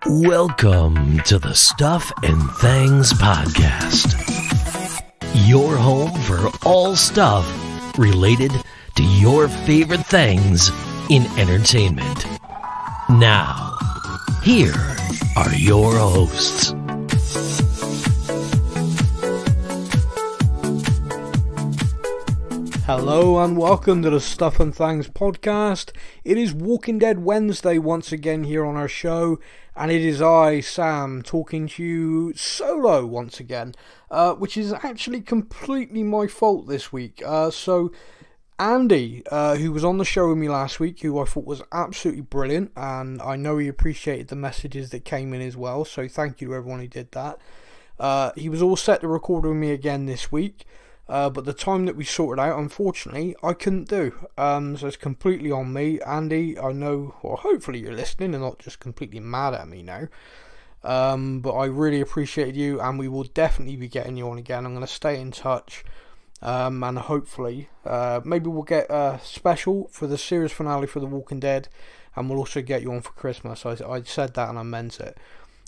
Welcome to the Stuff and Things Podcast. Your home for all stuff related to your favorite things in entertainment. Now, here are your hosts. Hello and welcome to the Stuff and Things Podcast. It is Walking Dead Wednesday once again here on our show, and it is I, Sam, talking to you solo once again, which is actually completely my fault this week. So Andy, who was on the show with me last week, who I thought was absolutely brilliant, and I know he appreciated the messages that came in as well, so thank you to everyone who did that. He was all set to record with me again this week. But the time that we sorted out, unfortunately, I couldn't do. So it's completely on me. Andy, I know, or hopefully you're listening and not just completely mad at me now. But I really appreciate you, and we will definitely be getting you on again. I'm going to stay in touch. And hopefully, maybe we'll get a special for the series finale for The Walking Dead. And we'll also get you on for Christmas. I said that and I meant it.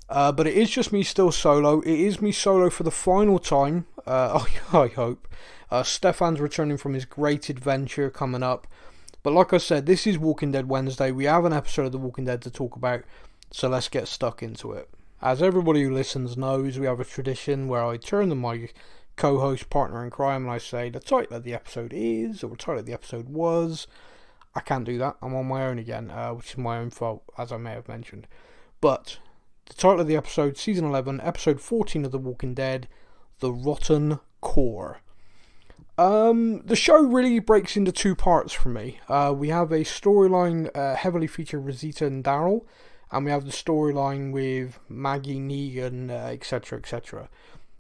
But it is just me still solo. It is me solo for the final time, I hope. Stefan's returning from his great adventure coming up. But like I said, this is Walking Dead Wednesday. We have an episode of The Walking Dead to talk about, so let's get stuck into it. As everybody who listens knows, we have a tradition where I turn to my co-host, partner in crime, and I say the title of the episode is, or the title of the episode was. I can't do that. I'm on my own again, which is my own fault, as I may have mentioned. But the title of the episode, Season 11, Episode 14 of The Walking Dead, The Rotten Core. The show really breaks into two parts for me. We have a storyline heavily featuring Rosita and Daryl, and we have the storyline with Maggie, Negan, etc, etc.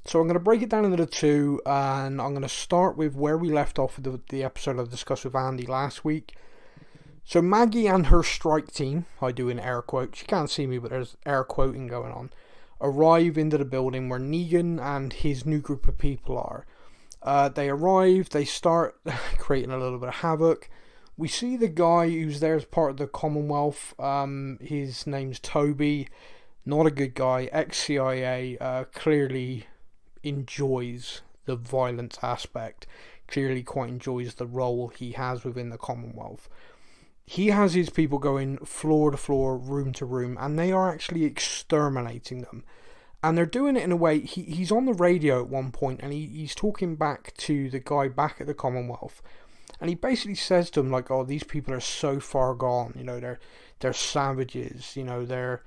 So I'm going to break it down into the two, and I'm going to start with where we left off with the episode I discussed with Andy last week. So Maggie and her strike team, I do in air quotes, you can't see me but there's air quoting going on, arrive into the building where Negan and his new group of people are. They arrive, they start creating a little bit of havoc. We see the guy who's there as part of the Commonwealth, his name's Toby, not a good guy, ex-CIA, clearly enjoys the violence aspect, clearly quite enjoys the role he has within the Commonwealth. He has his people going floor to floor, room to room, and they are actually exterminating them. And they're doing it in a way, he's on the radio at one point, and he's talking back to the guy back at the Commonwealth. And he basically says to him, like, oh, these people are so far gone, you know, they're savages, you know,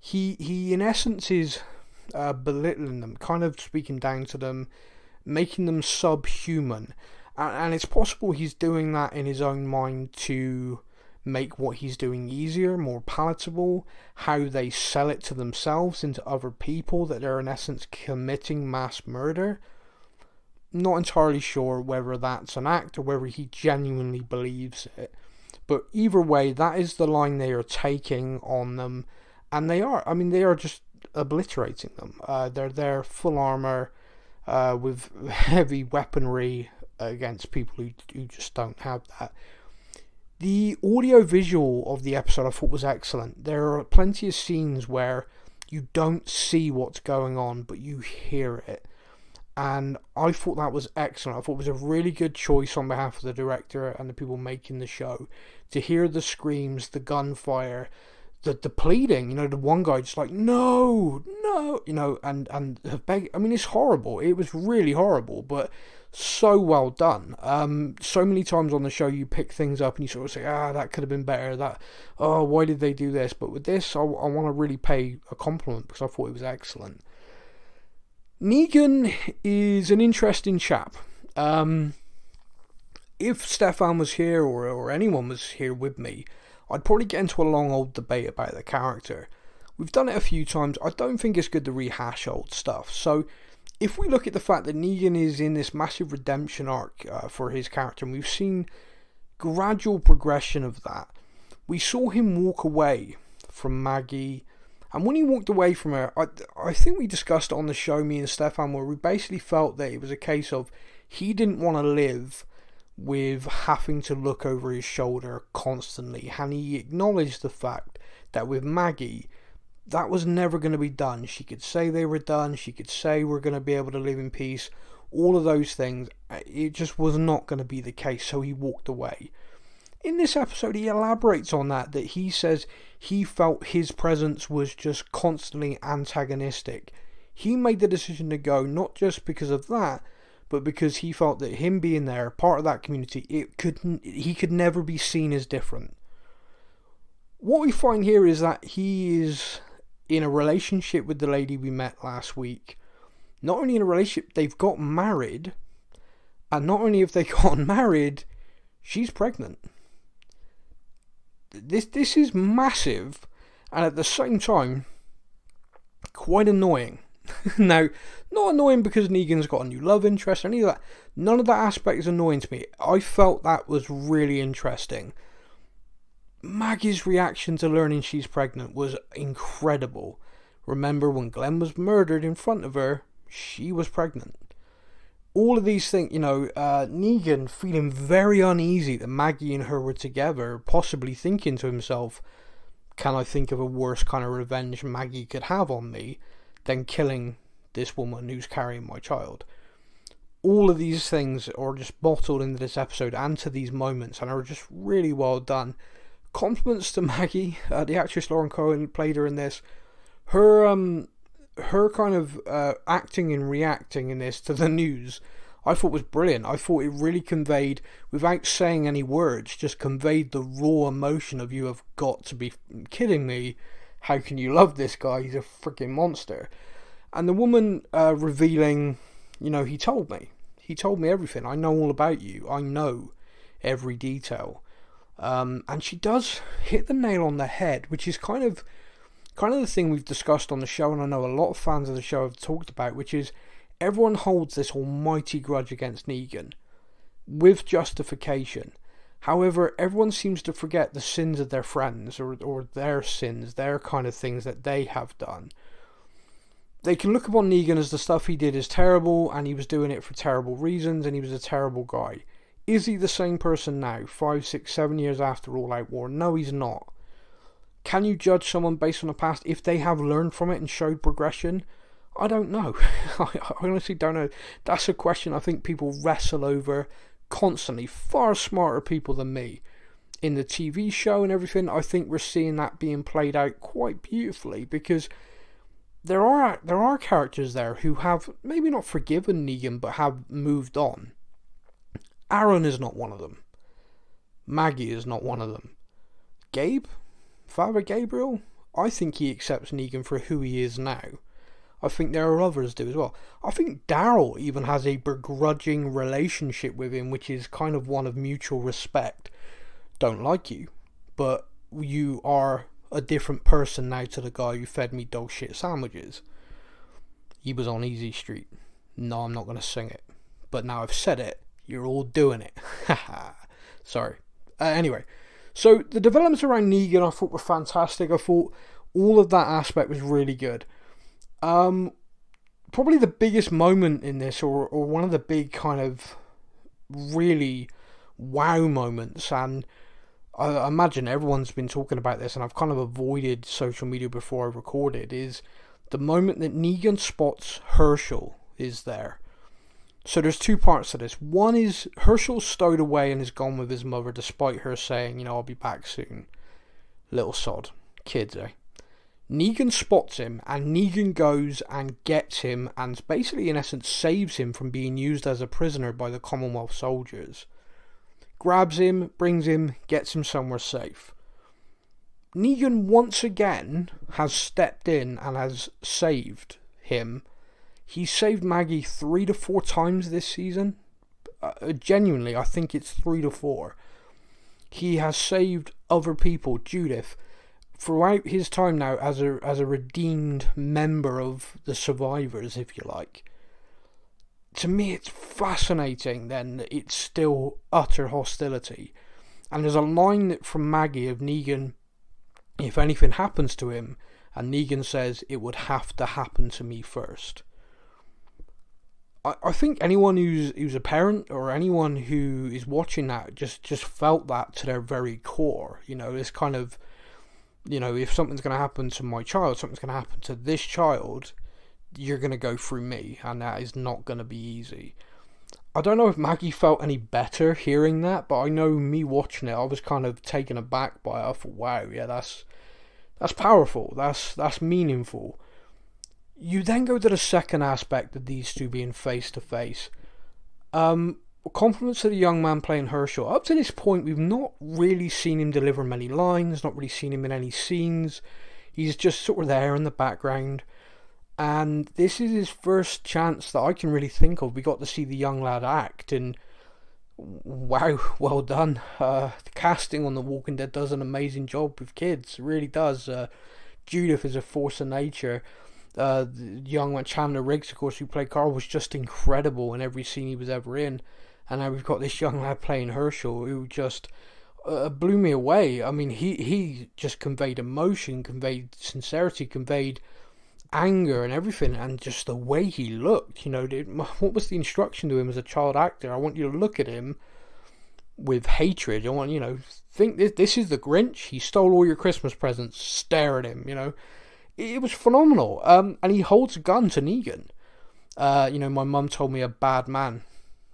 he in essence is belittling them, kind of speaking down to them, making them subhuman. And it's possible he's doing that in his own mind to make what he's doing easier, more palatable, how they sell it to themselves into other people, that they're in essence committing mass murder. Not entirely sure whether that's an act or whether he genuinely believes it. But either way, that is the line they are taking on them. And they are just obliterating them. They're there full armor, with heavy weaponry against people who just don't have that. The audio visual of the episode I thought was excellent. There are plenty of scenes where you don't see what's going on, but you hear it. And I thought that was excellent. I thought it was a really good choice on behalf of the director and the people making the show to hear the screams, the gunfire, the pleading. You know, the one guy just like, no, you know, and I mean, it's horrible. It was really horrible, but so well done. So many times on the show you pick things up and you sort of say, that could have been better, why did they do this? But with this, I want to really pay a compliment because I thought it was excellent. Negan is an interesting chap. If Stefan was here or anyone was here with me, I'd probably get into a long old debate about the character. We've done it a few times. I don't think it's good to rehash old stuff. So if we look at the fact that Negan is in this massive redemption arc for his character, and we've seen gradual progression of that. We saw him walk away from Maggie, and when he walked away from her, I think we discussed it on the show, me and Stefan, where we basically felt that it was a case of he didn't want to live with having to look over his shoulder constantly, and he acknowledged the fact that with Maggie, that was never going to be done. She could say they were done. She could say we're going to be able to live in peace. All of those things. It just was not going to be the case, so he walked away. In this episode, he elaborates on that he says he felt his presence was just constantly antagonistic. He made the decision to go, not just because of that, but because he felt that him being there, part of that community, he could never be seen as different. What we find here is that he is in a relationship with the lady we met last week. Not only in a relationship, they've got married, and not only have they gotten married, she's pregnant. This is massive, and at the same time, quite annoying. Now, not annoying because Negan's got a new love interest or any of that. None of that aspect is annoying to me. I felt that was really interesting. Maggie's reaction to learning she's pregnant was incredible. Remember when Glenn was murdered in front of her, she was pregnant. All of these things, Negan feeling very uneasy that Maggie and her were together, possibly thinking to himself, can I think of a worse kind of revenge Maggie could have on me than killing this woman who's carrying my child? All of these things are just bottled into this episode and to these moments, and are just really well done. Compliments to Maggie, the actress Lauren Cohen played her in this. Her kind of acting and reacting in this to the news, I thought was brilliant. I thought it really conveyed, without saying any words, just conveyed the raw emotion of, you have got to be kidding me. How can you love this guy? He's a freaking monster. And the woman revealing, he told me everything. I know all about you. I know every detail. And she does hit the nail on the head, which is kind of the thing we've discussed on the show, and I know a lot of fans of the show have talked about, which is everyone holds this almighty grudge against Negan with justification. However, everyone seems to forget the sins of their friends, or their sins, their kind of things that they have done. They can look upon Negan as the stuff he did is terrible, and he was doing it for terrible reasons, and he was a terrible guy. Is he the same person now, 5, 6, 7 years after All Out War? No, he's not. Can you judge someone based on the past if they have learned from it and showed progression? I don't know. I honestly don't know. That's a question I think people wrestle over constantly. Far smarter people than me. In the TV show and everything, I think we're seeing that being played out quite beautifully, because there are characters there who have maybe not forgiven Negan but have moved on. Aaron is not one of them. Maggie is not one of them. Gabe? Father Gabriel? I think he accepts Negan for who he is now. I think there are others do as well. I think Daryl even has a begrudging relationship with him, which is kind of one of mutual respect. Don't like you, but you are a different person now to the guy who fed me dog shit sandwiches. He was on Easy Street. No, I'm not going to sing it. But now I've said it, you're all doing it. Haha. Sorry. Anyway, so the developments around Negan I thought were fantastic. I thought all of that aspect was really good. Probably the biggest moment in this, or one of the big kind of really wow moments, and I imagine everyone's been talking about this, and I've kind of avoided social media before I recorded, is the moment that Negan spots Herschel is there. So there's two parts to this. One is Herschel's stowed away and is gone with his mother, despite her saying, I'll be back soon. Little sod. Kids, eh? Negan spots him, and Negan goes and gets him, and basically in essence saves him from being used as a prisoner by the Commonwealth soldiers. Grabs him, brings him, gets him somewhere safe. Negan once again has stepped in and has saved him. He's saved Maggie 3 to 4 times this season. Genuinely, I think it's 3 to 4. He has saved other people, Judith, throughout his time now as a redeemed member of the survivors, if you like. To me, it's fascinating then that it's still utter hostility. And there's a line from Maggie of Negan, if anything happens to him, and Negan says, it would have to happen to me first. I think anyone who's a parent, or anyone who is watching that, just felt that to their very core. This kind of, You know, if something's going to happen to my child, something's going to happen to this child, you're going to go through me, and that is not going to be easy. I don't know if Maggie felt any better hearing that, but I know me watching it, I was kind of taken aback by it. I thought, wow, yeah, that's powerful, that's meaningful. You then go to the second aspect of these two being face to face. Compliments to the young man playing Herschel. Up to this point, we've not really seen him deliver many lines, not really seen him in any scenes. He's just sort of there in the background. And this is his first chance that I can really think of. We got to see the young lad act, and wow, well done. The casting on The Walking Dead does an amazing job with kids. It really does. Judith is a force of nature. The young man, Chandler Riggs, of course, who played Carl, was just incredible in every scene he was ever in. And now we've got this young lad playing Herschel, who just blew me away. I mean, he just conveyed emotion, conveyed sincerity, conveyed anger and everything, and just the way he looked. You know, what was the instruction to him as a child actor? I want you to look at him with hatred. I want, you know, think this is the Grinch. He stole all your Christmas presents. Stare at him. You know, it was phenomenal. And he holds a gun to Negan. You know, my mum told me a bad man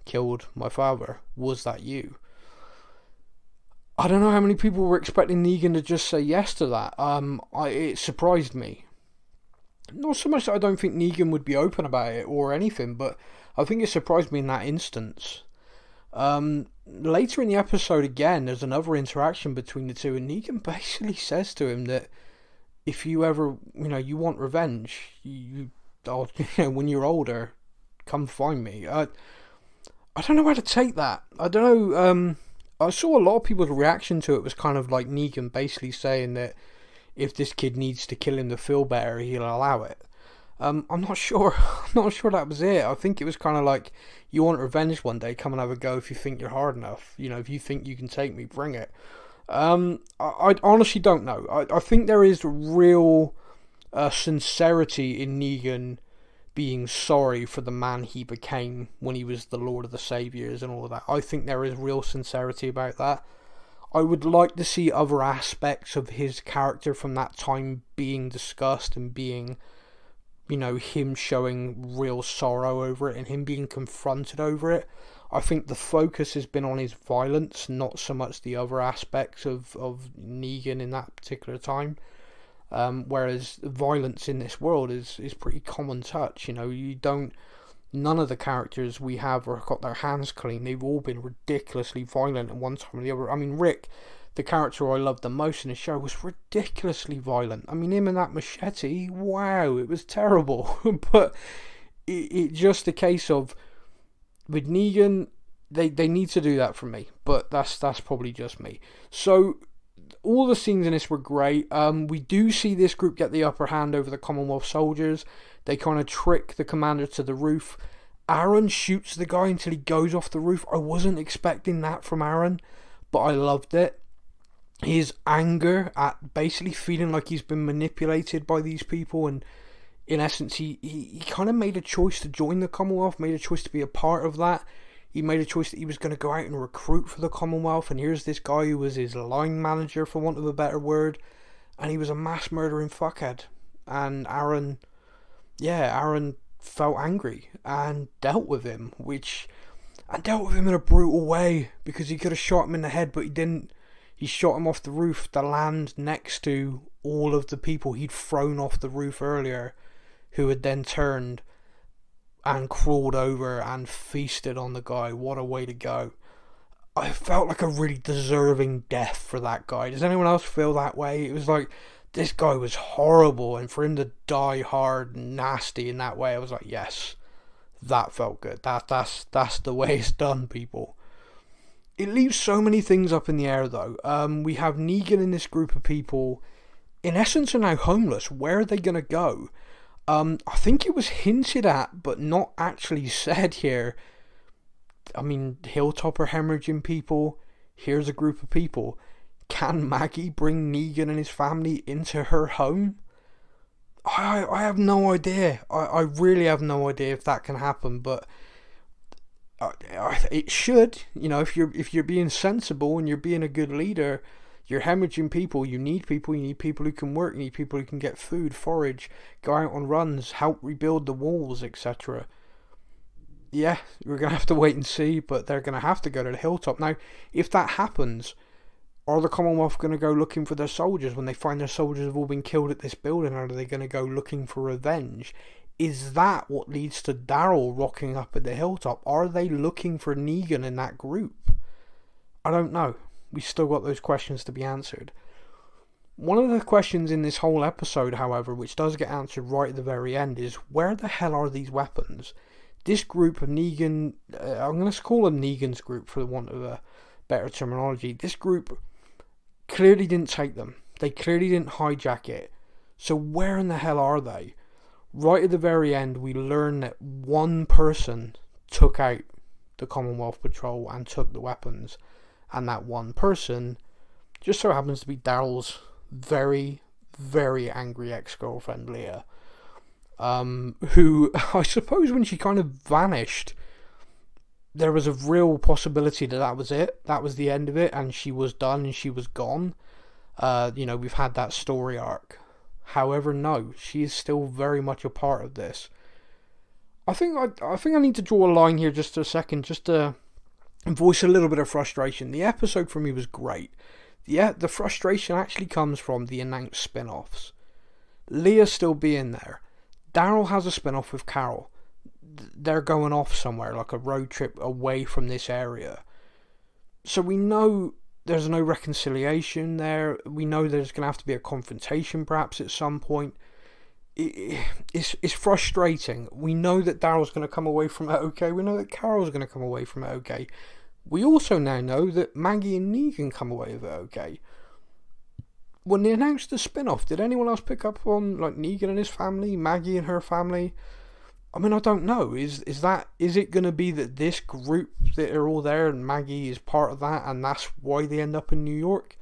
killed my father. Was that you? I don't know how many people were expecting Negan to just say yes to that. It surprised me. Not so much that I don't think Negan would be open about it or anything, but I think it surprised me in that instance. Later in the episode, again, there's another interaction between the two, and Negan basically says to him that if you ever, you know, you want revenge, when you're older, come find me. I don't know how to take that. I don't know. I saw a lot of people's reaction to it was kind of like Negan basically saying that if this kid needs to kill him to feel better, he'll allow it. I'm not sure. I'm not sure that was it. I think it was kind of like, you want revenge one day, come and have a go if you think you're hard enough. You know, if you think you can take me, bring it. I honestly don't know. I think there is real sincerity in Negan being sorry for the man he became when he was the Lord of the Saviors and all of that. I think there is real sincerity about that. I would like to see other aspects of his character from that time being discussed and being, you know, him showing real sorrow over it and him being confronted over it. I think the focus has been on his violence, not so much the other aspects of Negan in that particular time. Whereas violence in this world is pretty common touch. You know, none of the characters we have are got their hands clean. They've all been ridiculously violent at one time or the other. I mean, Rick, the character I loved the most in the show, was ridiculously violent. I mean, him and that machete, wow, it was terrible. But it's just a case of, with Negan, they need to do that for me. But that's probably just me. So all the scenes in this were great. We do see this group get the upper hand over the Commonwealth soldiers. They kind of trick the commander to the roof. Aaron shoots the guy until he goes off the roof. I wasn't expecting that from Aaron, but I loved it. His anger at basically feeling like he's been manipulated by these people, and in essence he kind of made a choice to join the Commonwealth, made a choice to be a part of that. He made a choice that he was going to go out and recruit for the Commonwealth, and here's this guy who was his line manager, for want of a better word, and he was a mass murdering fuckhead. And Aaron felt angry and dealt with him, in a brutal way, because he could have shot him in the head, but he didn't. He shot him off the roof to land next to all of the people he'd thrown off the roof earlier, who had then turned and crawled over and feasted on the guy. What a way to go. I felt like a really deserving death for that guy. Does anyone else feel that way? It was like, this guy was horrible, and for him to die hard and nasty in that way, I was like, yes, that felt good. That's the way it's done, people. It leaves so many things up in the air, though. We have Negan and this group of people, in essence, are now homeless. Where are they going to go? I think it was hinted at, but not actually said here. I mean, Hilltop are hemorrhaging people. Here's a group of people. Can Maggie bring Negan and his family into her home? I have no idea. I really have no idea if that can happen, but it should. You know, if you're being sensible and you're being a good leader, You're hemorrhaging people. You need people who can work. You need people who can get food, forage, go out on runs, help rebuild the walls, etc. Yeah, we're going to have to wait and see, but they're going to have to go to the hilltop. Now, if that happens, are the Commonwealth going to go looking for their soldiers when they find their soldiers have all been killed at this building? Or are they going to go looking for revenge? Is that what leads to Daryl rocking up at the hilltop? Are they looking for Negan in that group? I don't know. We still got those questions to be answered. One of the questions in this whole episode, however, which does get answered right at the very end, is where the hell are these weapons? This group of Negan, I'm going to call them Negan's group for the want of a better terminology. This group clearly didn't take them. They clearly didn't hijack it. So where in the hell are they? Right at the very end, we learn that one person took out the Commonwealth Patrol and took the weapons. And that one person just so happens to be Daryl's very, very angry ex-girlfriend, Leah. Who, I suppose when she kind of vanished, there was a real possibility that that was it. That was the end of it, and she was done and she was gone. We've had that story arc. However, no, she is still very much a part of this. I think I need to draw a line here just a second, just to voice a little bit of frustration. The episode for me was great. The frustration actually comes from the announced spin-offs. Leah still being there. Daryl has a spin-off with Carol. They're going off somewhere, like a road trip away from this area. So we know there's no reconciliation there. We know there's going to have to be a confrontation perhaps at some point. It's frustrating. We know that Daryl's going to come away from it okay. We know that Carol's going to come away from it okay. We also now know that Maggie and Negan come away with it okay. When they announced the spin-off, did anyone else pick up on like Negan and his family, Maggie and her family? I mean, I don't know. Is it going to be that this group that are all there and Maggie is part of that and that's why they end up in New York?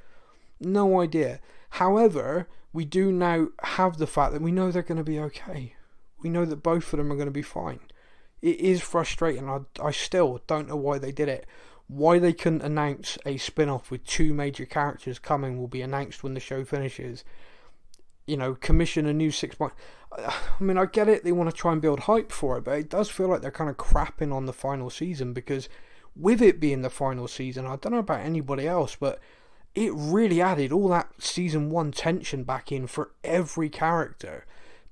No idea. However, we do now have the fact that we know they're going to be okay. We know that both of them are going to be fine. It is frustrating. I still don't know why they did it. Why they couldn't announce a spin-off with two major characters coming will be announced when the show finishes. Commission a new 6 month. I mean, I get it, they want to try and build hype for it, but it does feel like they're kind of crapping on the final season, because with it being the final season, I don't know about anybody else, but it really added all that season 1 tension back in for every character,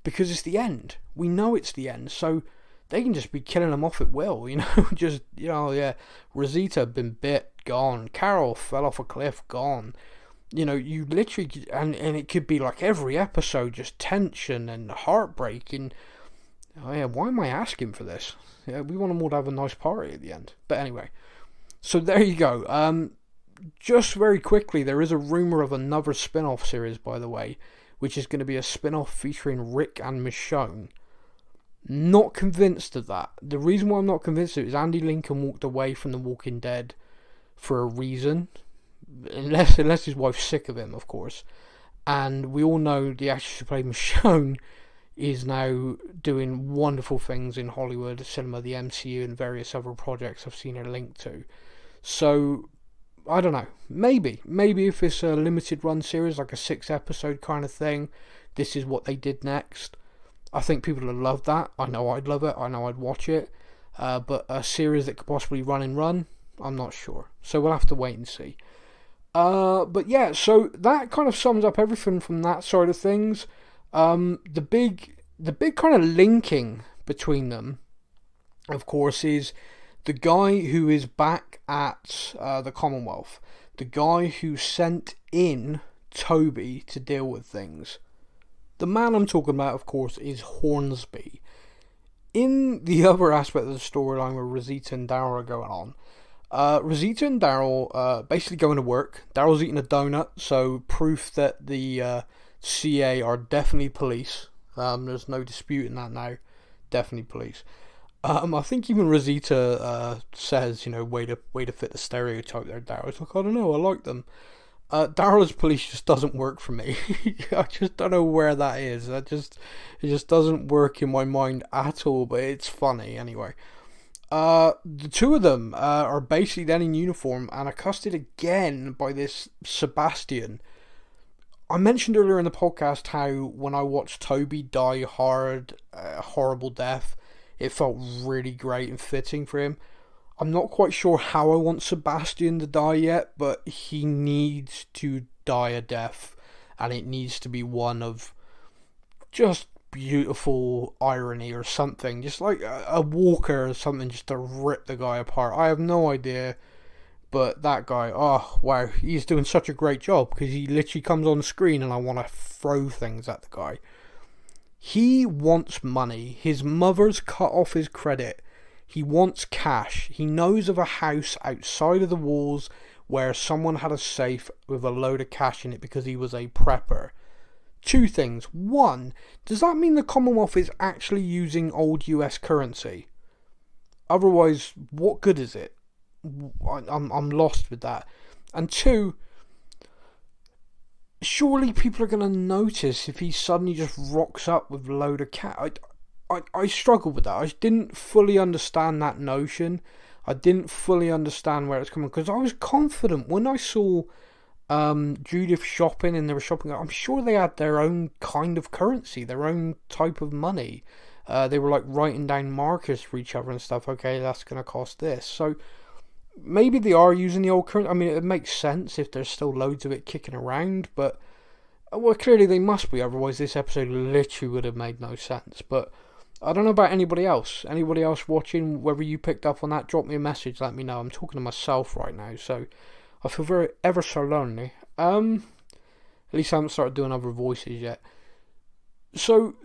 because it's the end. We know it's the end, so they can just be killing them off at will, Rosita been bit, gone. Carol fell off a cliff, gone. You literally, and it could be like every episode, just tension and heartbreak, and why am I asking for this? We want them all to have a nice party at the end. But anyway, so there you go. Just very quickly, there is a rumour of another spin-off series, by the way, which is going to be a spin-off featuring Rick and Michonne. Not convinced of that. The reason why I'm not convinced of it is Andy Lincoln walked away from The Walking Dead for a reason. Unless his wife's sick of him, of course. And we all know the actress who played Michonne is now doing wonderful things in Hollywood, cinema, the MCU, and various other projects I've seen her linked to. So, I don't know. Maybe if it's a limited run series, like a 6-episode kind of thing, this is what they did next. I think people would love that. I know I'd love it. I know I'd watch it. But a series that could possibly run, I'm not sure. So we'll have to wait and see. But yeah, so that kind of sums up everything from that side of things. The big kind of linking between them, of course, is the guy who is back at the Commonwealth. The guy who sent in Toby to deal with things. The man I'm talking about, of course, is Hornsby. In the other aspect of the storyline where Rosita and Daryl are going on, Rosita and Daryl basically going to work. Daryl's eating a donut, so proof that the CA are definitely police. There's no disputing that now. Definitely police. I think even Rosita says, way to fit the stereotype there, Daryl. It's like, I don't know, I like them. Daryl as police just doesn't work for me. I just don't know where that is. It just doesn't work in my mind at all, but it's funny anyway. The two of them are basically then in uniform and accosted again by this Sebastian. I mentioned earlier in the podcast how when I watched Toby die hard, a horrible death, it felt really great and fitting for him. I'm not quite sure how I want Sebastian to die yet, but he needs to die a death, and it needs to be one of just beautiful irony or something, just like a walker or something, just to rip the guy apart. I have no idea, but that guy, oh wow, he's doing such a great job, because he literally comes on screen and I want to throw things at the guy. He wants money. His mother's cut off his credit. He wants cash. He knows of a house outside of the walls where someone had a safe with a load of cash in it because he was a prepper. Two things. One, does that mean the Commonwealth is actually using old US currency? Otherwise, what good is it? I'm lost with that. And two, surely people are going to notice if he suddenly just rocks up with a load of cash. I struggled with that. I didn't fully understand that notion. I didn't fully understand where it's coming, because I was confident when I saw Judith shopping and they were shopping. I'm sure they had their own kind of currency, their own type of money. They were like writing down markers for each other and stuff. Okay, that's going to cost this. So maybe they are using the old currency. I mean, it makes sense if there's still loads of it kicking around, but well, clearly they must be. Otherwise, this episode literally would have made no sense. But I don't know about anybody else. Anybody else watching, whether you picked up on that, drop me a message, let me know. I'm talking to myself right now, so I feel ever so lonely. At least I haven't started doing other voices yet. So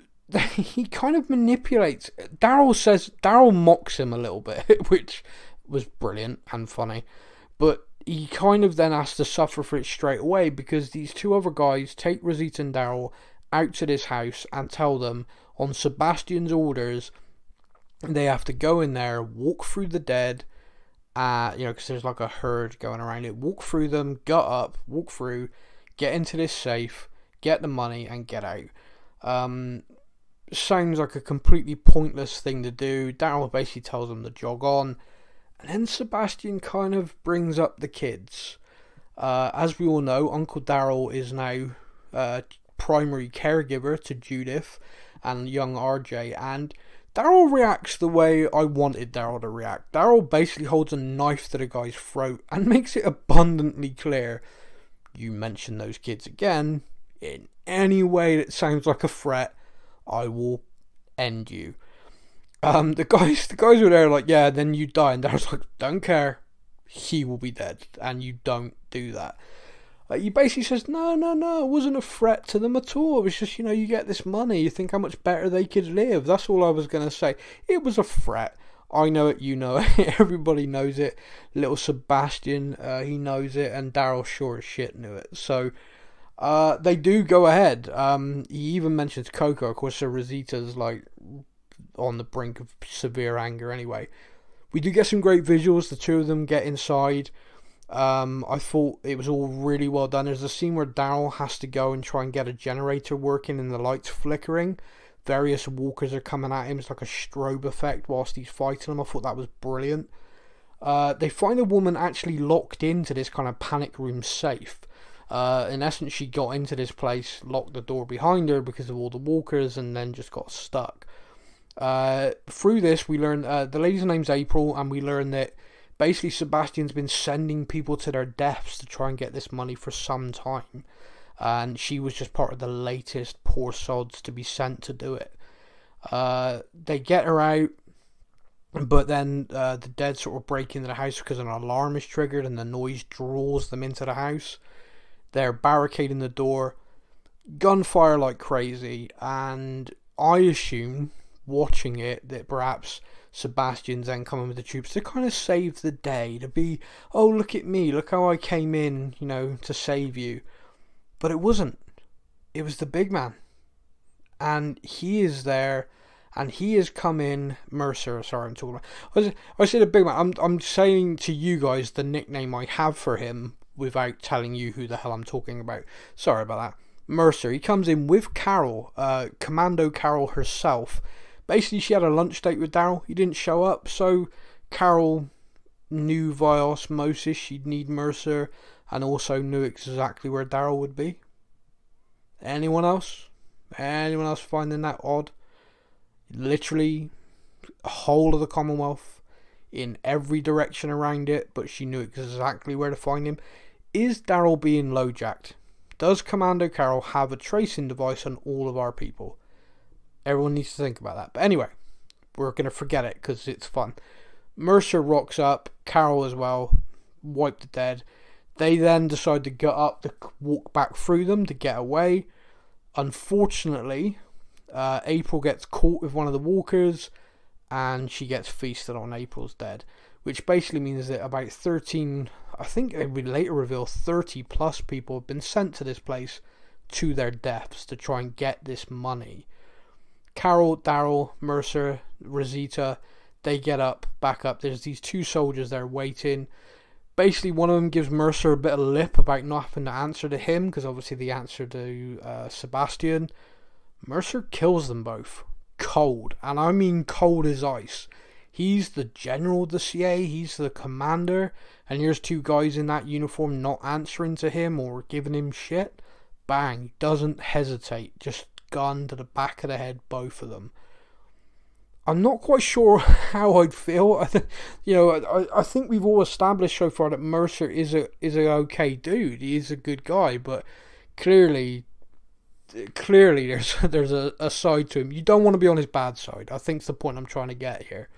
he kind of manipulates. Daryl mocks him a little bit, which was brilliant and funny. But he kind of then has to suffer for it straight away, because these two other guys take Rosita and Daryl out to this house and tell them, on Sebastian's orders, they have to go in there, walk through the dead, because there's like a herd going around it, walk through them, gut up, walk through, get into this safe, get the money, and get out. Sounds like a completely pointless thing to do. Daryl basically tells them to jog on, and then Sebastian kind of brings up the kids. As we all know, Uncle Daryl is now primary caregiver to Judith and young RJ, and Daryl reacts the way I wanted Daryl to react. Daryl basically holds a knife to the guy's throat and makes it abundantly clear, you mention those kids again in any way that sounds like a threat, I will end you. The guys were there like, yeah, then you die, and Daryl's like, don't care, he will be dead, and you don't do that. He basically says, no, it wasn't a threat to them at all. It was just, you get this money, you think how much better they could live. That's all I was going to say. It was a threat. I know it, you know it, everybody knows it. Little Sebastian, he knows it, and Daryl sure as shit knew it. So, they do go ahead. He even mentions Coco. Of course, so Rosita's like on the brink of severe anger anyway. We do get some great visuals. The two of them get inside. I thought it was all really well done. There's a scene where Daryl has to go and try and get a generator working and the lights flickering. Various walkers are coming at him. It's like a strobe effect whilst he's fighting them. I thought that was brilliant. They find a woman actually locked into this kind of panic room safe. In essence, she got into this place, locked the door behind her because of all the walkers, and then just got stuck. Through this, we learn the lady's name's April, and we learn that basically Sebastian's been sending people to their deaths to try and get this money for some time, and she was just part of the latest poor sods to be sent to do it. They get her out, but then the dead sort of break into the house because an alarm is triggered and the noise draws them into the house. They're barricading the door, gunfire like crazy, and I assume, watching it, that perhaps Sebastian's then coming with the troops to kind of save the day, to be, oh, look at me, look how I came in, to save you. But it wasn't. It was the big man. And he is there, and he has come in, Mercer, sorry, I'm talking about, I said the big man, I'm saying to you guys the nickname I have for him without telling you who the hell I'm talking about. Sorry about that. Mercer, he comes in with Carol, Commando Carol herself. Basically, she had a lunch date with Daryl. He didn't show up, so Carol knew via osmosis she'd need Mercer, and also knew exactly where Daryl would be. Anyone else? Anyone else finding that odd? Literally, a whole of the Commonwealth in every direction around it, but she knew exactly where to find him. Is Daryl being low-jacked? Does Commando Carol have a tracing device on all of our people? Everyone needs to think about that. But anyway, we're going to forget it because it's fun. Mercer rocks up, Carol as well, wipe the dead. They then decide to get up, to walk back through them to get away. Unfortunately, April gets caught with one of the walkers, and she gets feasted on April's dead, which basically means that about 13, I think it would later reveal 30 plus people have been sent to this place to their deaths to try and get this money. Carol, Daryl, Mercer, Rosita, they get up, back up. There's these two soldiers there waiting. Basically, one of them gives Mercer a bit of lip about not having to answer to him, because obviously the answer to Sebastian. Mercer kills them both. Cold. And I mean cold as ice. He's the general of the CA, he's the commander, and here's two guys in that uniform not answering to him or giving him shit. Bang. Doesn't hesitate. Just gun to the back of the head, both of them. I'm not quite sure how I'd feel. I think we've all established so far that Mercer is a okay dude. He is a good guy, but clearly there's a side to him. You don't want to be on his bad side. I think's the point I'm trying to get here.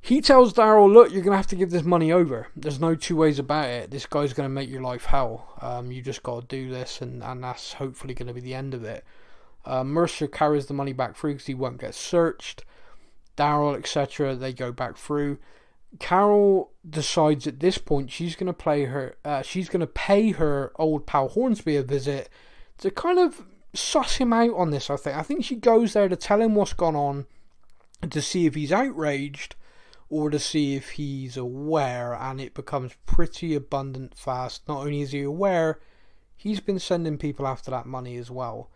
He tells Daryl, look, you're going to have to give this money over. There's no two ways about it. This guy's going to make your life hell. You just got to do this, and that's hopefully going to be the end of it. Mercer carries the money back through because he won't get searched. Daryl, etc., they go back through. Carol decides at this point she's going to pay her old pal Hornsby a visit to kind of suss him out on this. I think she goes there to tell him what's gone on, and to see if he's outraged or to see if he's aware, and it becomes pretty abundant fast. Not only is he aware, he's been sending people after that money as well.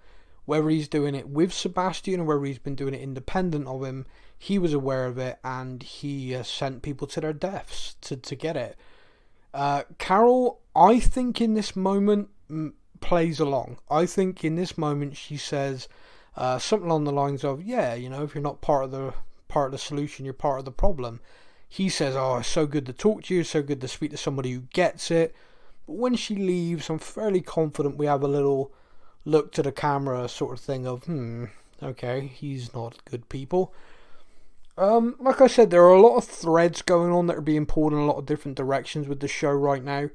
Whether he's doing it with Sebastian or whether he's been doing it independent of him, he was aware of it, and he sent people to their deaths to get it. Carol, I think in this moment, plays along. I think in this moment she says something along the lines of, yeah, if you're not part of the solution, you're part of the problem. He says, oh, it's so good to talk to you, so good to speak to somebody who gets it. But when she leaves, I'm fairly confident we have a little look to the camera sort of thing of, okay, he's not good people. Like I said, there are a lot of threads going on that are being pulled in a lot of different directions with the show right now,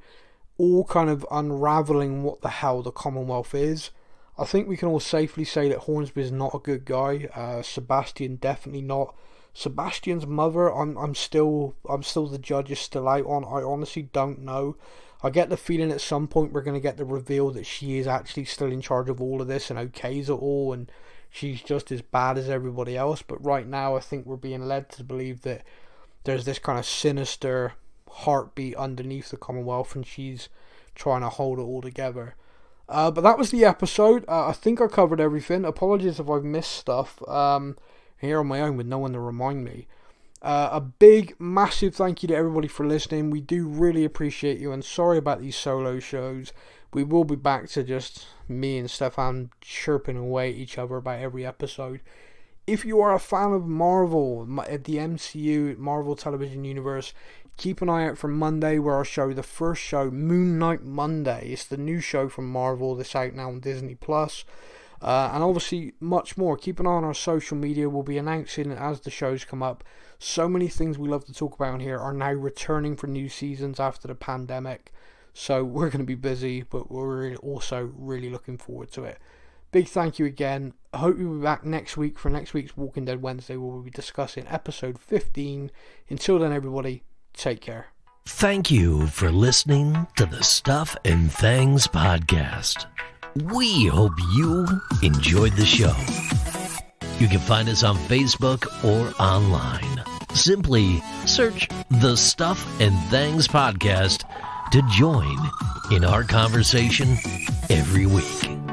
all kind of unraveling what the hell the Commonwealth is. I think we can all safely say that Hornsby is not a good guy. Sebastian definitely not. Sebastian's mother, I'm still the judge is still out on. I honestly don't know. I get the feeling at some point we're going to get the reveal that she is actually still in charge of all of this and okays it all, and she's just as bad as everybody else. But right now I think we're being led to believe that there's this kind of sinister heartbeat underneath the Commonwealth, and she's trying to hold it all together. But that was the episode. I think I covered everything. Apologies if I've missed stuff here on my own with no one to remind me. A big, massive thank you to everybody for listening. We do really appreciate you, and sorry about these solo shows. We will be back to just me and Stefan chirping away at each other about every episode. If you are a fan of Marvel, the MCU, Marvel Television Universe, keep an eye out for Monday, where I'll show the first show, Moon Knight Monday. It's the new show from Marvel that's out now on Disney+. And obviously much more. Keep an eye on our social media. We'll be announcing as the shows come up. So many things we love to talk about here are now returning for new seasons after the pandemic. So we're going to be busy, but we're also really looking forward to it. Big thank you again. I hope you'll be back next week for next week's Walking Dead Wednesday, where we'll be discussing episode 15. Until then, everybody, take care. Thank you for listening to the Stuff and Things podcast. We hope you enjoyed the show. You can find us on Facebook or online. Simply search the Stuff and Things podcast to join in our conversation every week.